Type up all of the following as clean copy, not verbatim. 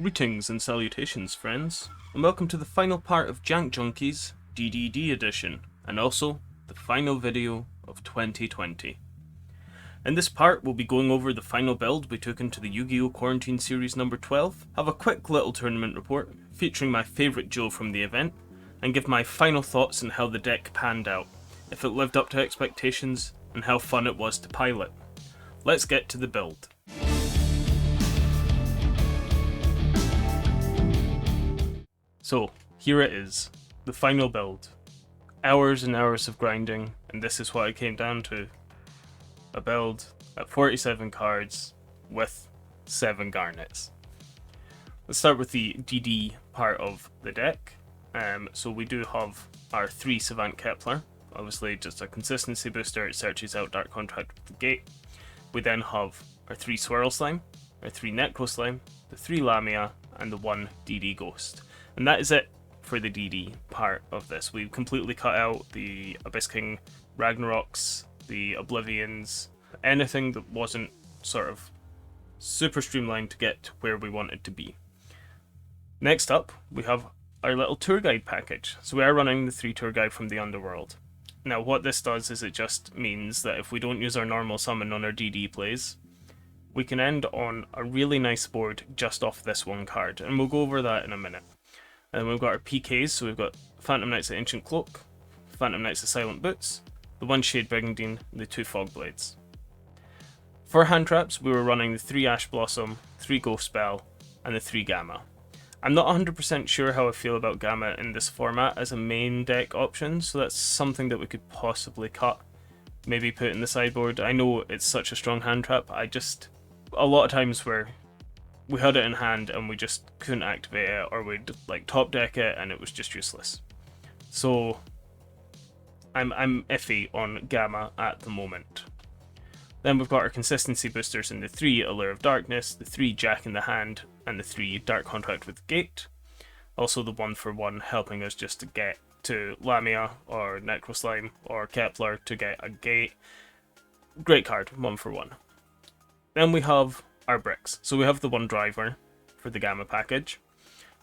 Greetings and salutations, friends, and welcome to the final part of Jank Junkies DDD edition, and also the final video of 2020. In this part, we'll be going over the final build we took into the Yu-Gi-Oh! Quarantine Series number 12, have a quick little tournament report featuring my favourite duel from the event, and give my final thoughts on how the deck panned out, if it lived up to expectations, and how fun it was to pilot. Let's get to the build. So, here it is, the final build. Hours and hours of grinding, and this is what it came down to. A build at 47 cards with 7 garnets. Let's start with the DD part of the deck. So we do have our 3 Savant Kepler, obviously just a consistency booster, it searches out Dark Contract with the gate. We then have our 3 Swirl Slime, our 3 Necro Slime, the 3 Lamia, and the 1 DD Ghost. And that is it for the DD part of this. We've completely cut out the Abyss King Ragnaroks, the Oblivions, anything that wasn't sort of super streamlined to get to where we wanted to be. Next up, we have our little tour guide package. So we are running the 3 tour guide from the Underworld. Now what this does is it just means that if we don't use our normal summon on our DD plays, we can end on a really nice board just off this one card, and we'll go over that in a minute. And then we've got our PKs, so we've got Phantom Knights of Ancient Cloak, Phantom Knights of Silent Boots, the 1 Shade Brigandine, and the 2 Fog Blades. For hand traps, we were running the 3 Ash Blossom, 3 Ghost Spell, and the 3 Gamma. I'm not 100% sure how I feel about Gamma in this format as a main deck option, so that's something that we could possibly cut, maybe put in the sideboard. I know it's such a strong hand trap, a lot of times where we had it in hand and we just couldn't activate it, or we'd like top deck it and it was just useless. So I'm iffy on Gamma at the moment. Then we've got our consistency boosters in the 3 Allure of Darkness, the 3 Jack in the Hand, and the 3 Dark Contract with Gate. Also the 1-for-1 helping us just to get to Lamia or Necro Slime or Kepler to get a gate. Great card, 1-for-1. Then we have our bricks. So we have the 1 Driver for the Gamma package.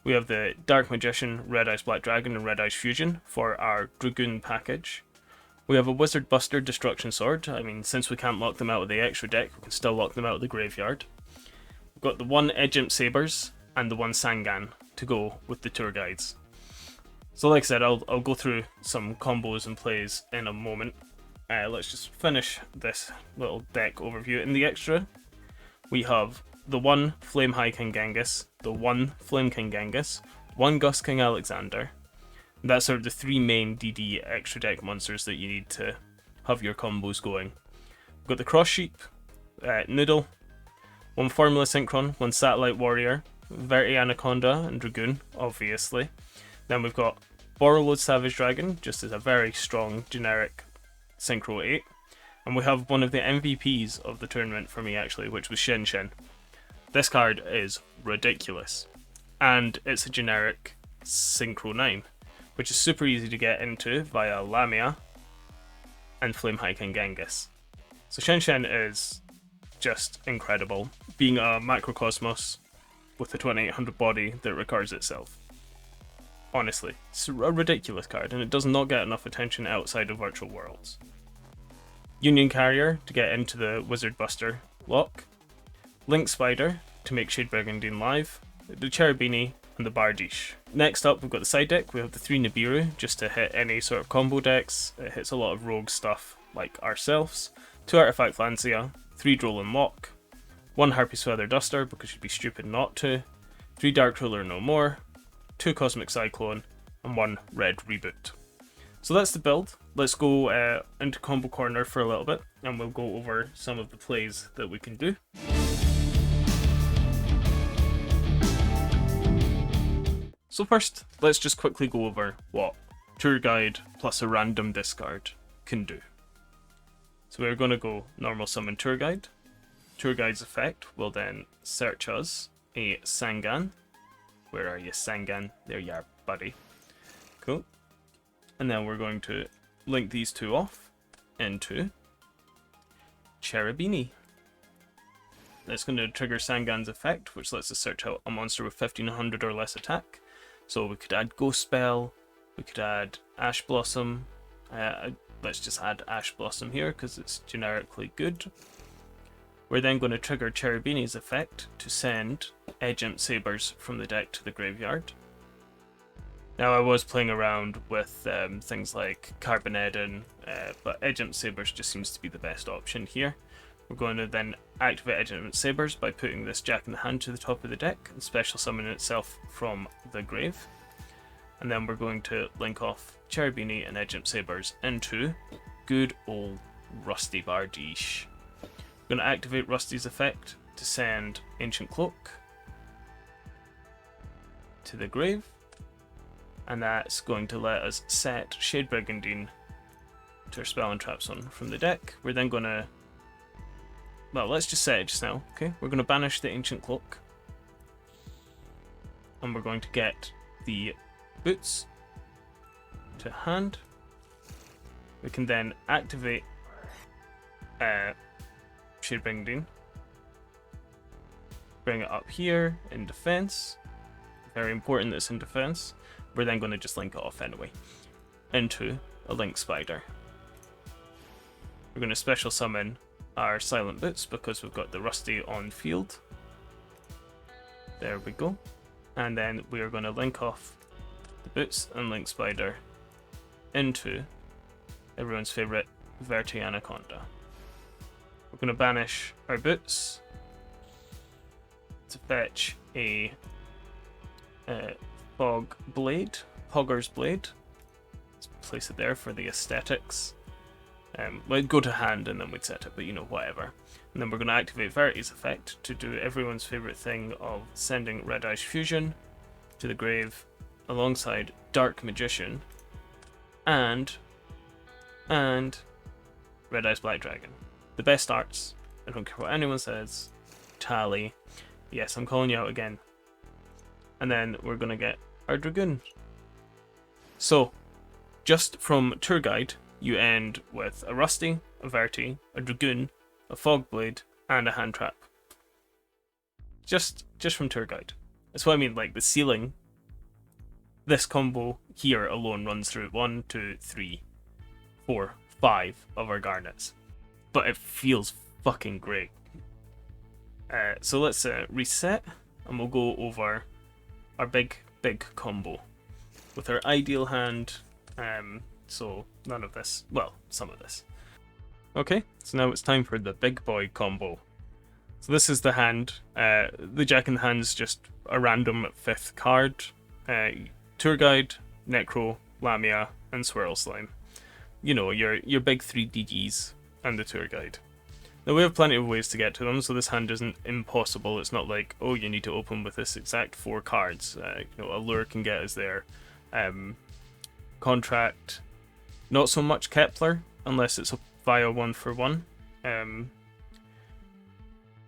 We have the Dark Magician, Red Eyes Black Dragon, and Red Eyes Fusion for our Dragoon package. We have a Wizard Buster Destruction Sword. I mean, since we can't lock them out of the extra deck, we can still lock them out of the graveyard. We've got the 1 Edgimp Sabers and the 1 Sangan to go with the tour guides. So like I said, I'll go through some combos and plays in a moment. Let's just finish this little deck overview. In the extra, we have the 1 Flame High King Genghis, the 1 Flame King Genghis, 1 Gust King Alexander. That's sort of the 3 main DD extra deck monsters that you need to have your combos going. We've got the Cross Sheep, Noodle, 1 Formula Synchron, 1 Satellite Warrior, Verti Anaconda and Dragoon, obviously. Then we've got Borrowload Savage Dragon, just as a very strong generic Synchro 8. And we have one of the MVPs of the tournament for me actually, which was Shen Shen. This card is ridiculous. And it's a generic Synchro 9, which is super easy to get into via Lamia and Flame High King Genghis. So Shen Shen is just incredible, being a macrocosmos with a 2800 body that recards itself. Honestly, it's a ridiculous card, and it does not get enough attention outside of Virtual Worlds. Union Carrier to get into the Wizard Buster lock, Link Spider to make Shade Brigandine live, the Cherubini, and the Bardiche. Next up, we've got the side deck. We have the 3 Nibiru just to hit any sort of combo decks. It hits a lot of rogue stuff like ourselves, 2 Artifact Lancia, 3 Droll and Lock, 1 Harpy's Feather Duster because you'd be stupid not to, 3 Dark Ruler No More, 2 Cosmic Cyclone, and 1 Red Reboot. So that's the build. Let's go into Combo Corner for a little bit, and we'll go over some of the plays that we can do. So first, let's just quickly go over what Tour Guide plus a random discard can do. So we're going to go normal summon Tour Guide. Tour Guide's effect will then search us a Sangan. Where are you, Sangan? There you are, buddy. Cool. And then we're going to link these 2 off into Cherubini. That's going to trigger Sangan's effect, which lets us search out a monster with 1500 or less attack. So we could add Ghost Spell, we could add Ash Blossom. Let's just add Ash Blossom here because it's generically good. We're then going to trigger Cherubini's effect to send Edge Imp Sabers from the deck to the graveyard. Now I was playing around with things like Carbonedon, but Edge Imp Sabers just seems to be the best option here. We're going to then activate Edge Imp Sabers by putting this Jack in the Hand to the top of the deck and special summon itself from the grave. And then we're going to link off Cherubini and Edge Imp Sabers into good old Rusty Bardiche. We're going to activate Rusty's effect to send Ancient Cloak to the grave. And that's going to let us set Shade Brigandine to our Spell and Trap Zone from the deck. We're then going to... Well, let's just set it just now, okay? We're going to banish the Ancient Cloak. And we're going to get the Boots to hand. We can then activate Shade Brigandine. Bring it up here in defense. Very important that it's in defense. We're then going to just link it off anyway into a Link Spider. We're going to special summon our Silent Boots because we've got the Rusty on field. There we go. And then we are going to link off the Boots and Link Spider into everyone's favourite Verte Anaconda. We're going to banish our Boots to fetch a Fog Blade, Hogger's Blade. Let's place it there for the aesthetics. We'd go to hand and then we'd set it, but you know, whatever. And then we're going to activate Verti's effect to do everyone's favourite thing of sending Red Eyes Fusion to the grave alongside Dark Magician and Red Eyes Black Dragon. The best arts. I don't care what anyone says. Tally. Yes, I'm calling you out again. And then we're going to get our Dragoon. So, just from Tour Guide, you end with a Rusty, a Verte, a Dragoon, a Fog Blade, and a Hand Trap. Just from Tour Guide. That's what I mean, like the ceiling. This combo here alone runs through 1, 2, 3, 4, 5 of our Garnets. But it feels fucking great. So let's reset, and we'll go over our big combo with our ideal hand. So none of this, well, some of this. Okay, so now it's time for the big boy combo. So this is the hand. The Jack in the Hand's just a random 5th card. Tour Guide, Necro, Lamia, and Swirl Slime. You know, your big 3 DGs and the Tour Guide. Now we have plenty of ways to get to them, so this hand isn't impossible. It's not like, oh, you need to open with this exact 4 cards. You know, Allure can get us there. Contract, not so much Kepler, unless it's via 1-for-1.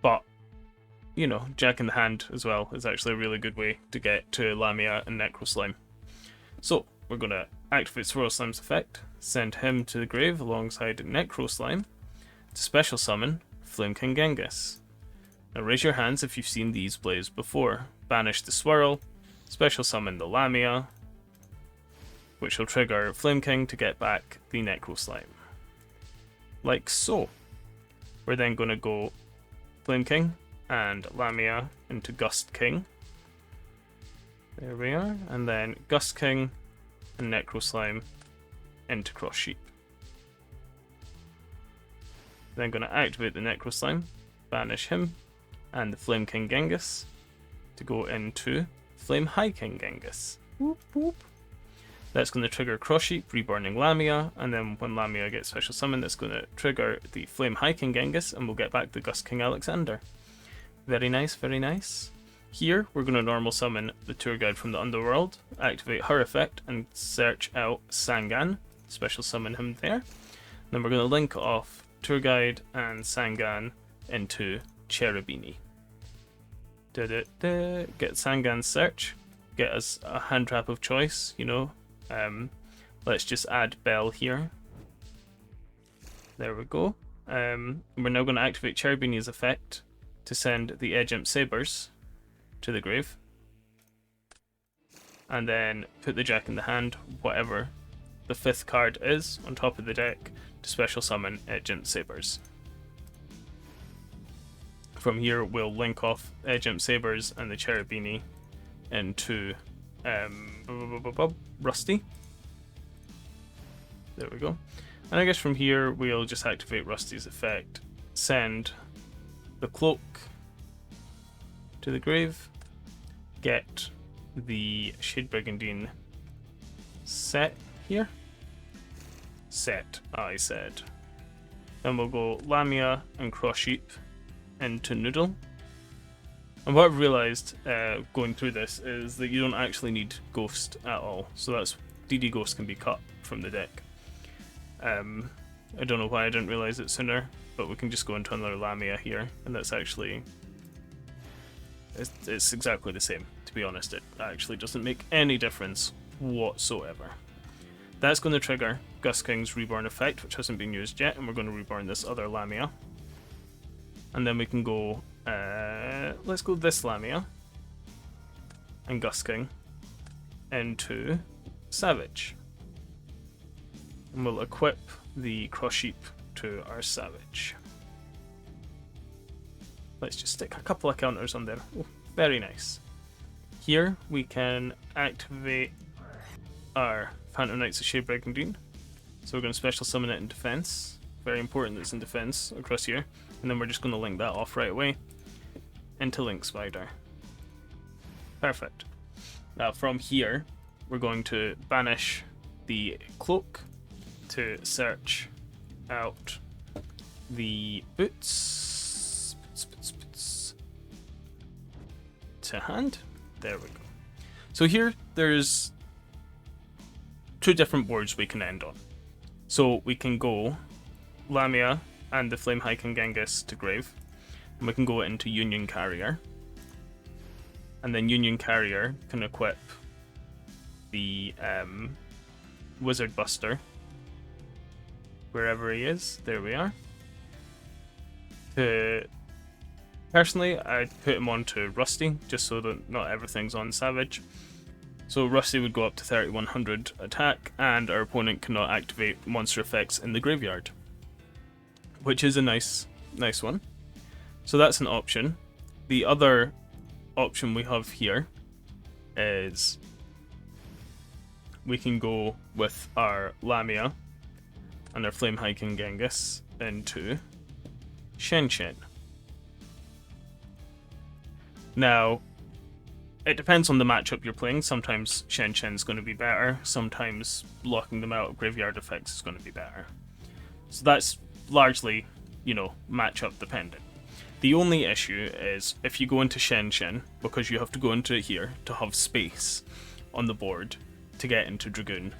But, you know, Jack in the Hand as well is actually a really good way to get to Lamia and Necro Slime. So, we're going to activate Swirl Slime's effect, send him to the grave alongside Necro Slime, to special summon Flame King Genghis. Now raise your hands if you've seen these plays before. Banish the Swirl, special summon the Lamia, which will trigger Flame King to get back the Necro Slime. Like so. We're then going to go Flame King and Lamia into Gust King. There we are. And then Gust King and Necro Slime into Cross Sheep. Then going to activate the Necro Slime, banish him, and the Flame King Genghis to go into Flame High King Genghis. Whoop, whoop. That's going to trigger Cross Sheep, Reborning Lamia, and then when Lamia gets special summon, that's going to trigger the Flame High King Genghis, and we'll get back the Gust King Alexander. Very nice, very nice. Here, we're going to normal summon the Tour Guide from the Underworld, activate her effect, and search out Sangan, special summon him there. Then we're going to link off Tour Guide and Sangan into Cherubini. Get Sangan's search, get us a hand trap of choice, you know. Let's just add Bell here. There we go. We're now going to activate Cherubini's effect to send the Edge Imp Sabers to the grave, and then put the Jack in the hand, whatever the 5th card is on top of the deck, to special summon Edge Imp Sabers. From here, we'll link off Edge Imp Sabers and the Cherubini into Rusty. There we go. And I guess from here, we'll just activate Rusty's effect, send the cloak to the grave, get the Shade Brigandine set here. Set, I said. Then we'll go Lamia and Cross Sheep into Noodle. And what I've realised going through this is that you don't actually need Ghost at all. So that's DD Ghost can be cut from the deck. I don't know why I didn't realise it sooner, but we can just go into another Lamia here, and that's actually... It's exactly the same, to be honest. It actually doesn't make any difference whatsoever. That's going to trigger Gusking's Reborn effect, which hasn't been used yet, and we're going to reborn this other Lamia. And then we can go... let's go this Lamia and Gusking into Savage. And we'll equip the Cross Sheep to our Savage. Let's just stick a couple of counters on there. Oh, very nice. Here we can activate our Phantom Knights of Shade Brigandine. So we're going to special summon it in defense. Very important that it's in defense across here. And then we're just going to link that off right away into Link Spider. Perfect. Now from here, we're going to banish the cloak to search out the boots. Boots. To hand. There we go. So here, there's 2 different boards we can end on. So we can go Lamia and the Flame Hiking Genghis to grave, and we can go into Union Carrier, and then Union Carrier can equip the Wizard Buster wherever he is. There we are. Personally, I'd put him onto Rusty, just so that not everything's on Savage. So Rusty would go up to 3100 attack, and our opponent cannot activate monster effects in the graveyard, which is a nice one. So that's an option. The other option we have here is we can go with our Lamia and our Flame Hiking Genghis into Shen Shen. Now, it depends on the matchup you're playing. Sometimes Shen Shen's going to be better. Sometimes blocking them out of graveyard effects is going to be better. So that's largely, matchup dependent. The only issue is if you go into Shen Shen, because you have to go into it here to have space on the board to get into Dragoon,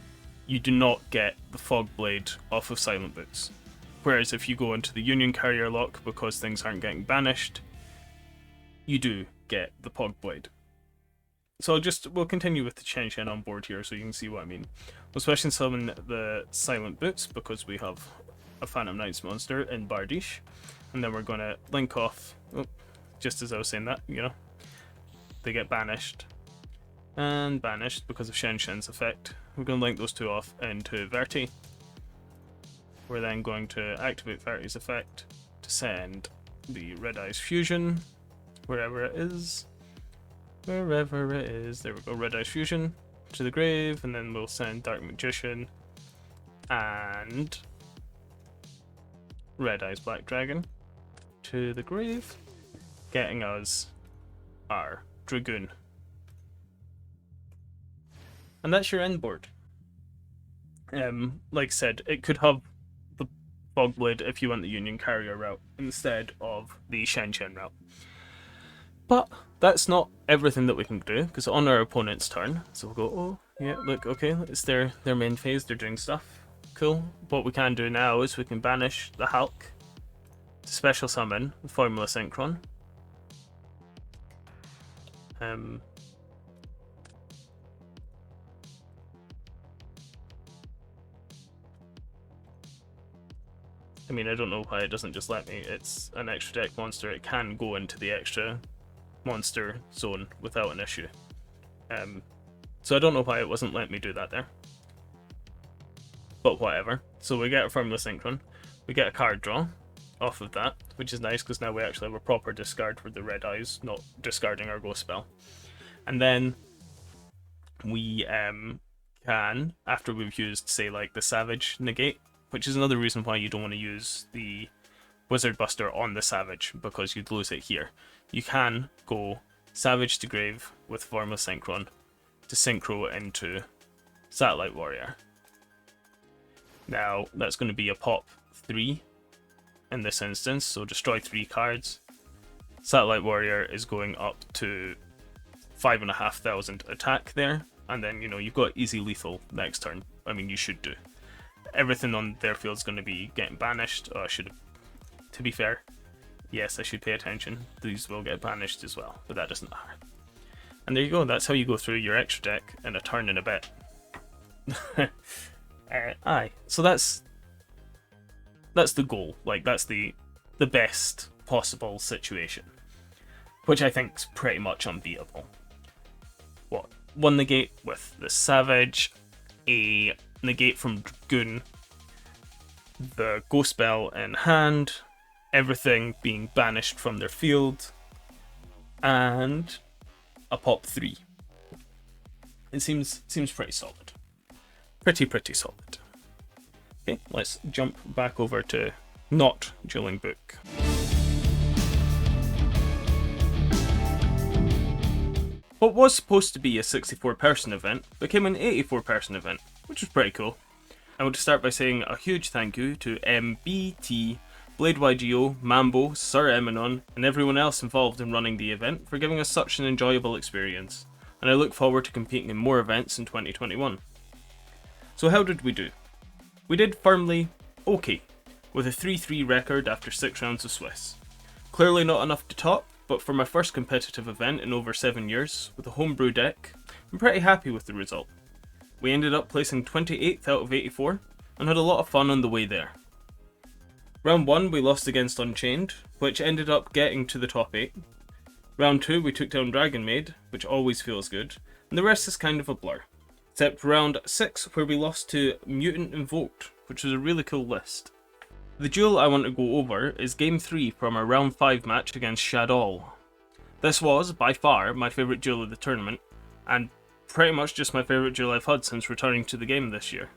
you do not get the Fog Blade off of Silent Boots. Whereas if you go into the Union Carrier lock, because things aren't getting banished, you do get the Fog Blade. So we'll continue with the Shen Shen on board here so you can see what I mean. We'll special summon the Silent Boots because we have a Phantom Knights monster in Bardiche. And then we're going to link off, just as I was saying that, they get banished. And banished because of Shen Shen's effect. We're going to link those 2 off into Verti. We're then going to activate Verti's effect to send the Red Eyes Fusion, wherever it is. There we go, Red Eyes Fusion to the grave, and then we'll send Dark Magician and Red Eyes Black Dragon to the grave, getting us our Dragoon. And that's your end board. Like I said, it could have the Fog Blade if you want the Union Carrier route instead of the Shen Shen route. But that's not everything that we can do, because on our opponent's turn, so we'll go, oh, yeah, look, okay, it's their main phase, they're doing stuff. Cool. What we can do now is we can banish the Hulk to special summon the Formula Synchron. I mean, I don't know why it doesn't just let me. It's an extra deck monster. It can go into the extra monster zone without an issue. So I don't know why it wasn't letting me do that there. But whatever. So we get a Formula Synchron. We get a card draw off of that, which is nice because now we actually have a proper discard for the red eyes, not discarding our ghost spell. And then we can, after we've used, say, like the Savage negate, which is another reason why you don't want to use the Wizard Buster on the Savage, because you'd lose it here. You can go Savage to grave with Formula Synchron to synchro into Satellite Warrior. Now, that's going to be a pop 3 in this instance, so destroy 3 cards. Satellite Warrior is going up to 5,500 attack there, and then, you know, you've got easy lethal next turn. I mean, you should do. Everything on their field is going to be getting banished. Oh, I should have, to be fair, yes, I should pay attention. These will get banished as well, but that doesn't matter. And there you go, that's how you go through your extra deck in a turn and a bit. Aye, so that's the goal. Like, that's the best possible situation, which I think's pretty much unbeatable. What? One negate with the Savage, a negate from Dragoon, the Ghost Spell in hand, everything being banished from their field, and a pop 3. It seems pretty solid. Pretty solid. Okay, let's jump back over to not Dueling Book. What was supposed to be a 64-person event became an 84-person event, which was pretty cool. I want to start by saying a huge thank you to MBT, Blade YGO, Mambo, Sir Eminon, and everyone else involved in running the event for giving us such an enjoyable experience, and I look forward to competing in more events in 2021. So how did we do? We did firmly okay, with a 3-3 record after 6 rounds of Swiss. Clearly not enough to top, but for my first competitive event in over 7 years, with a homebrew deck, I'm pretty happy with the result. We ended up placing 28th out of 84, and had a lot of fun on the way there. Round 1 we lost against Unchained, which ended up getting to the top 8. Round 2 we took down Dragon Maid, which always feels good, and the rest is kind of a blur. Except round 6 where we lost to Mutant Invoked, which was a really cool list. The duel I want to go over is game 3 from our round 5 match against Shadow. This was, by far, my favourite duel of the tournament, and pretty much just my favourite duel I've had since returning to the game this year.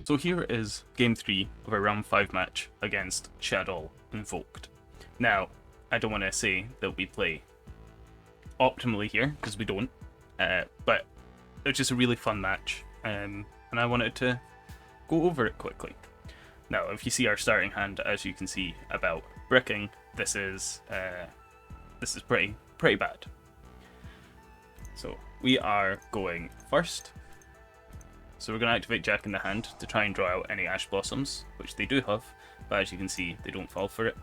So here is game 3 of our round 5 match against Shadow Invoked. Now, I don't want to say that we play optimally here, because we don't, but it was just a really fun match, and I wanted to go over it quickly. Now, if you see our starting hand, as you can see about bricking, this is pretty bad. So we are going first. So we're going to activate Jack in the hand to try and draw out any Ash Blossoms, which they do have, but as you can see, they don't fall for it.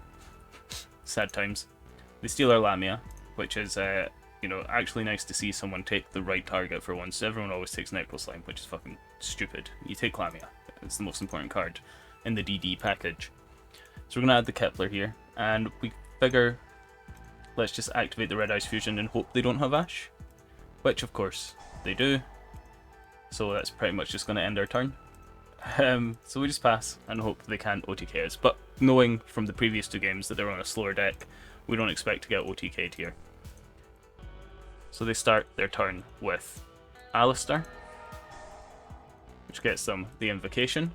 Sad times. They steal our Lamia, which is, actually nice to see someone take the right target for once. Everyone always takes Necro Slime, which is fucking stupid. You take Lamia. It's the most important card in the DD package. So we're going to add the Kepler here, and we figure let's just activate the Red Eyes Fusion and hope they don't have Ash, which of course they do. So that's pretty much just going to end our turn. So we just pass and hope they can't OTK us, but knowing from the previous 2 games that they're on a slower deck, we don't expect to get OTK'd here. So they start their turn with Alistair, which gets them the Invocation,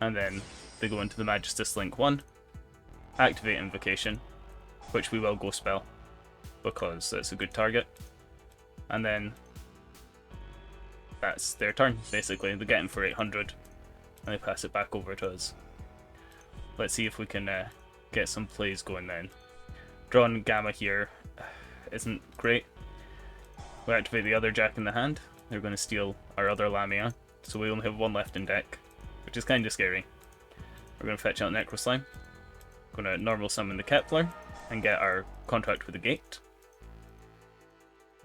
and then they go into the Magistus Link 1, activate Invocation, which we will go spell, because that's a good target, and then that's their turn, basically. They get in for 800, and they pass it back over to us. Let's see if we can get some plays going then. Drawing Gamma here isn't great. We activate the other Jack in the hand. They're going to steal our other Lamia, so we only have 1 left in deck, which is kind of scary. We're going to fetch out Necro Slime. Going to normal summon the Kepler and get our contract with the gate.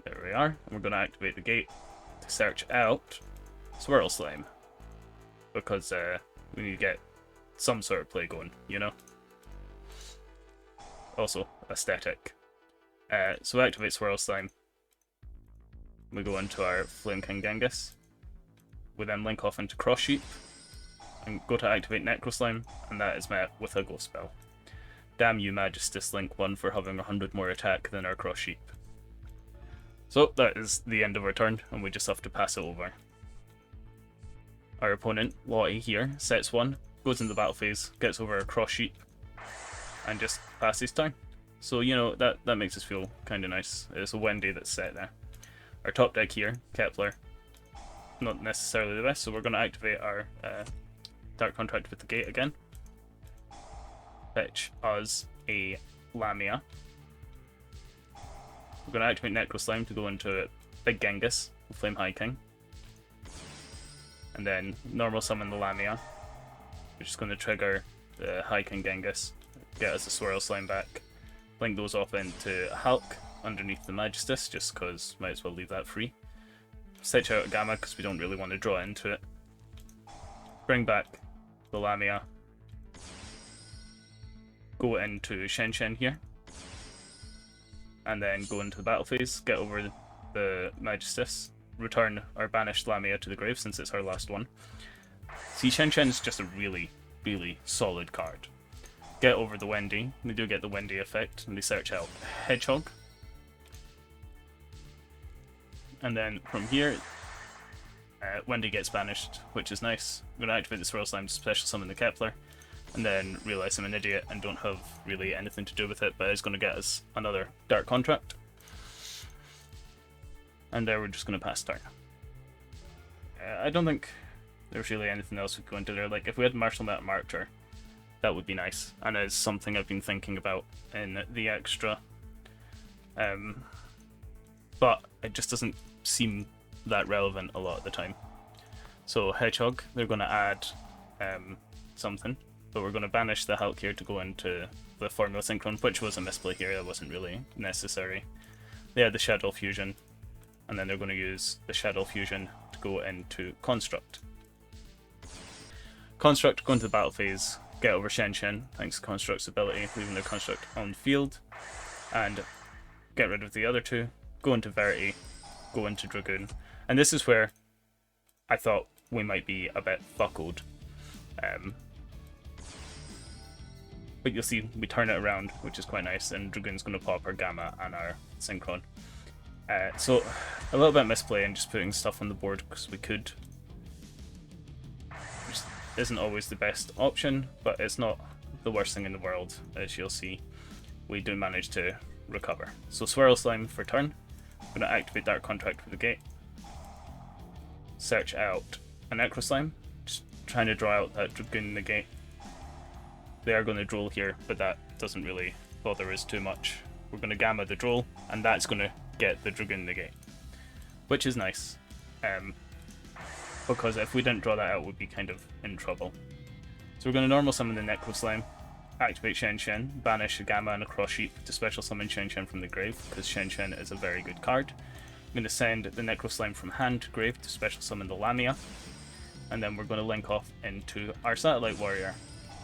There we are, and we're going to activate the gate to search out Swirl Slime, because we need to get some sort of play going, you know? Also, aesthetic. So we activate Swirl Slime. We go into our Flame King Genghis. We then link off into Cross Sheep and go to activate Necro Slime, and that is met with a Ghost Spell. Damn you, Magistus Link 1 for having 100 more attack than our Cross Sheep. So that is the end of our turn, and we just have to pass it over. Our opponent, Lottie here, sets 1, goes into the battle phase, gets over a Cross Sheep, and just passes turn. So, you know, that makes us feel kind of nice. It's a Wendy that's set there. Our top deck here, Kepler, not necessarily the best, so we're going to activate our Dark Contract with the Gate again. Fetch us a Lamia. We're going to activate Necro Slime to go into Big Genghis, Flame High King. And then normal summon the Lamia, which is going to trigger the High King Genghis, get us a Swirl Slime back. Link those off into Hulk underneath the Magistus, just because might as well leave that free. Set out a Gamma because we don't really want to draw into it. Bring back the Lamia. Go into Shen Shen here. And then go into the battle phase, get over the Magistus, return our banished Lamia to the grave since it's our last one. See, Shen Shen is just a really, really solid card. Get over the Wendy. We do get the Wendy effect, and we search out Hedgehog. And then from here, Wendy gets banished, which is nice. I'm going to activate the Swirl Slime to special summon the Kepler, and then realise I'm an idiot and don't have really anything to do with it, but it's going to get us another Dark Contract. And there we're just going to pass turn. I don't think there's really anything else we could go into there. Like, if we had Martial Meta Marcher, that would be nice, and it's something I've been thinking about in the extra. But it just doesn't seem that relevant a lot of the time. So Hedgehog, they're going to add something, but we're going to banish the Hulk here to go into the Formula Synchron, which was a misplay here, that wasn't really necessary. They had the Shadow Fusion, and then they're going to use the Shadow Fusion to go into Construct. Construct, go into the battle phase, get over Shen Shen, thanks to Construct's ability, leaving the Construct on field, and get rid of the other two, go into Verity, go into Dragoon. And this is where I thought we might be a bit buckled. But you'll see we turn it around, which is quite nice, and Dragoon's going to pop our Gamma and our Synchron. So a little bit misplay and just putting stuff on the board because we could. Which isn't always the best option, but it's not the worst thing in the world. As you'll see, we do manage to recover. So Swirl Slime for turn. I'm going to activate Dark Contract with the Gate. Search out a Necro Slime. Just trying to draw out that Dragoon Negate. They are going to droll here, but that doesn't really bother us too much. We're going to Gamma the droll, and that's going to get the Dragoon Negate, which is nice. Because if we didn't draw that out, we'd be kind of in trouble. So we're going to normal summon the Necro Slime, activate Shen Shen, banish a Gamma and a Cross Sheep to special summon Shen Shen from the grave, because Shen Shen is a very good card. I'm going to send the Necro Slime from hand to grave to special summon the Lamia, and then we're going to link off into our Satellite Warrior.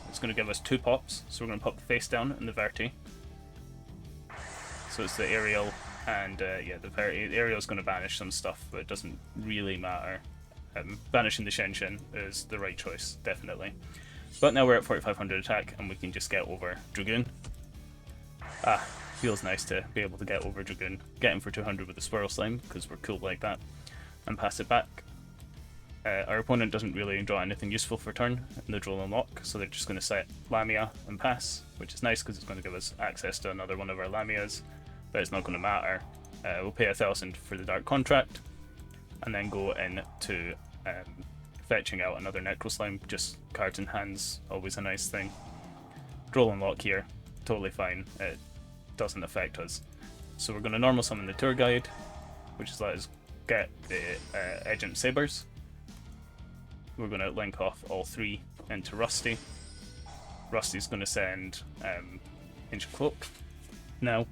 It's going to give us 2 pops, so we're going to pop the face down in the Verity. So it's the Aerial, and yeah, the Verity. The Aerial is going to banish some stuff, but it doesn't really matter. Banishing the Shen Shen is the right choice, definitely. But now we're at 4500 attack, and we can just get over Dragoon. Feels nice to be able to get over Dragoon. Get him for 200 with the Swirl Slime, because we're cool like that. And pass it back. Our opponent doesn't really draw anything useful for turn in the Droll Unlock, so they're just going to set Lamia and pass, which is nice because it's going to give us access to another one of our Lamias, but it's not going to matter. We'll pay 1000 for the Dark Contract, and then go into fetching out another Necro Slime, just cards in hands, always a nice thing. Droll Unlock here, totally fine, it doesn't affect us. So we're going to normal summon the Tour Guide, which is let us get the Agent Sabers. We're going to link off all 3 into Rusty. Rusty's going to send Ancient Cloak. Now,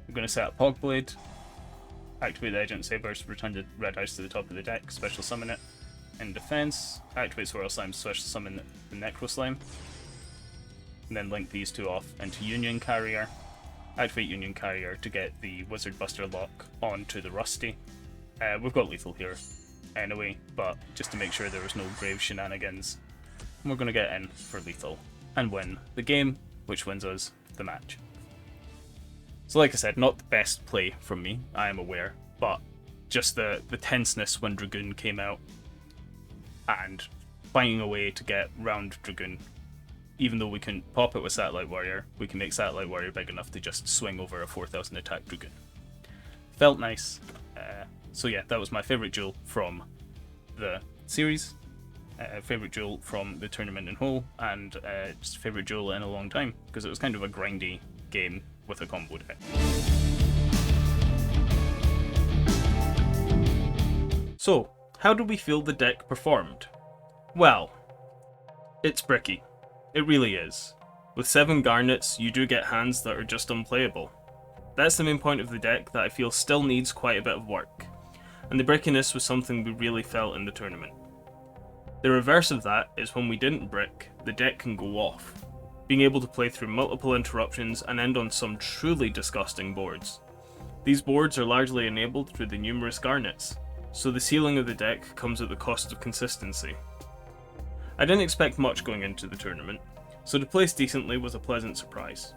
we're going to set up Hogblade, activate the Agent Sabers, return the red ice to the top of the deck, special summon it. In defense, activate Swirl Slime, special summon the Necro Slime. And then link these two off into Union Carrier. Activate Union Carrier to get the Wizard Buster lock onto the Rusty. We've got lethal here anyway, but just to make sure there was no grave shenanigans, we're going to get in for lethal and win the game, which wins us the match. So like I said, not the best play from me, I am aware, but just the tenseness when Dragoon came out and finding a way to get round Dragoon. Even though we can pop it with Satellite Warrior, we can make Satellite Warrior big enough to just swing over a 4000 attack Dragoon. Felt nice. So yeah, that was my favourite duel from the series, favourite duel from the tournament in whole, and just favourite duel in a long time, because it was kind of a grindy game with a combo deck. So, how do we feel the deck performed? Well, it's bricky. It really is. With 7 Garnets, you do get hands that are just unplayable. That's the main point of the deck that I feel still needs quite a bit of work, and the brickiness was something we really felt in the tournament. The reverse of that is when we didn't brick, the deck can go off, being able to play through multiple interruptions and end on some truly disgusting boards. These boards are largely enabled through the numerous Garnets, so the ceiling of the deck comes at the cost of consistency. I didn't expect much going into the tournament, so to place decently was a pleasant surprise.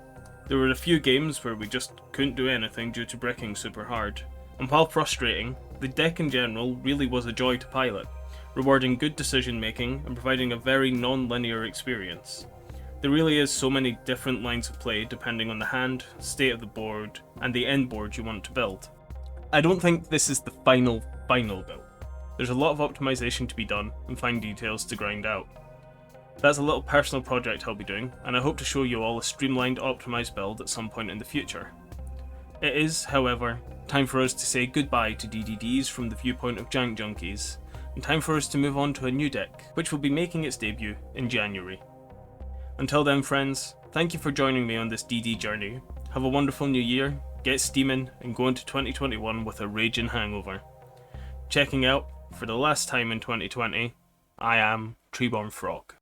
There were a few games where we just couldn't do anything due to bricking super hard, and while frustrating, the deck in general really was a joy to pilot, rewarding good decision making and providing a very non-linear experience. There really is so many different lines of play depending on the hand, state of the board, and the end board you want to build. I don't think this is the final build. There's a lot of optimization to be done and fine details to grind out. That's a little personal project I'll be doing, and I hope to show you all a streamlined, optimized build at some point in the future. It is, however, time for us to say goodbye to DDDs from the viewpoint of Jank Junkies, and time for us to move on to a new deck, which will be making its debut in January. Until then, friends, thank you for joining me on this DD journey. Have a wonderful new year, get steaming, and go into 2021 with a raging hangover. Checking out, for the last time in 2020, I am Treeborn Frog.